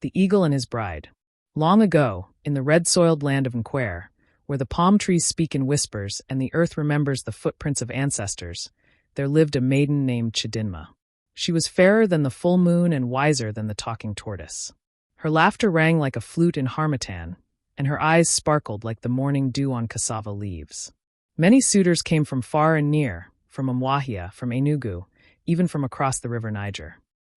The Eagle and His Bride. Long ago, in the red-soiled land of Nkwer, where the palm trees speak in whispers and the earth remembers the footprints of ancestors, there lived a maiden named Chidinma. She was fairer than the full moon and wiser than the talking tortoise. Her laughter rang like a flute in harmattan, and her eyes sparkled like the morning dew on cassava leaves. Many suitors came from far and near, from Umuahia, from Enugu, even from across the river Niger.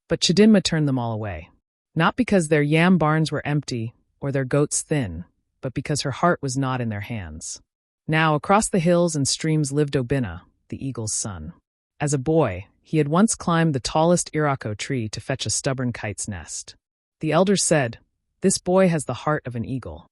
But Chidinma turned them all away. Not because their yam barns were empty or their goats thin, but because her heart was not in their hands. Now, across the hills and streams lived Obinna, the eagle's son. As a boy, he had once climbed the tallest irako tree to fetch a stubborn kite's nest. The elders said, "This boy has the heart of an eagle."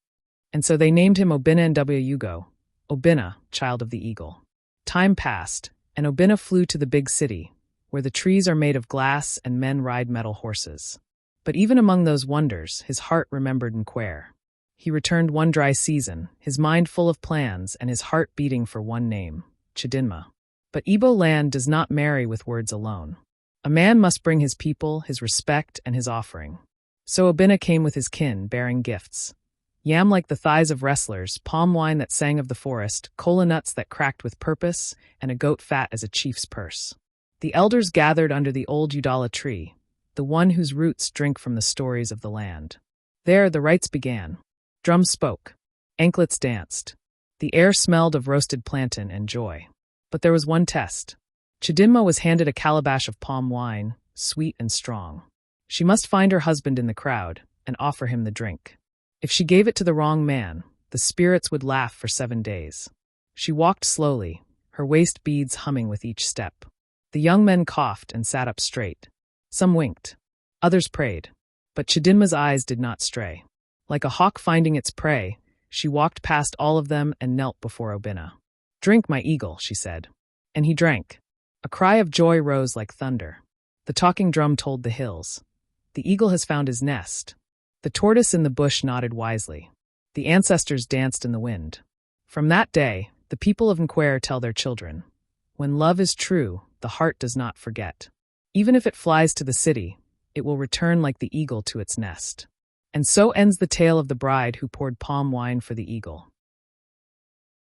And so they named him Obinna Nwugo, Obinna, child of the eagle. Time passed, and Obinna flew to the big city, where the trees are made of glass and men ride metal horses. But even among those wonders, his heart remembered Nkwer. He returned one dry season, his mind full of plans and his heart beating for one name, Chidinma. But Igbo land does not marry with words alone. A man must bring his people, his respect, and his offering. So Obinna came with his kin, bearing gifts. Yam like the thighs of wrestlers, palm wine that sang of the forest, kola nuts that cracked with purpose, and a goat fat as a chief's purse. The elders gathered under the old Udala tree, the one whose roots drink from the stories of the land. There the rites began. Drums spoke. Anklets danced. The air smelled of roasted plantain and joy. But there was one test. Chidinma was handed a calabash of palm wine, sweet and strong. She must find her husband in the crowd and offer him the drink. If she gave it to the wrong man, the spirits would laugh for 7 days. She walked slowly, her waist beads humming with each step. The young men coughed and sat up straight. Some winked. Others prayed. But Chidinma's eyes did not stray. Like a hawk finding its prey, she walked past all of them and knelt before Obinna. "Drink, my eagle," she said. And he drank. A cry of joy rose like thunder. The talking drum told the hills. The eagle has found his nest. The tortoise in the bush nodded wisely. The ancestors danced in the wind. From that day, the people of Nkwer tell their children, when love is true, the heart does not forget. Even if it flies to the city, it will return like the eagle to its nest. And so ends the tale of the bride who poured palm wine for the eagle.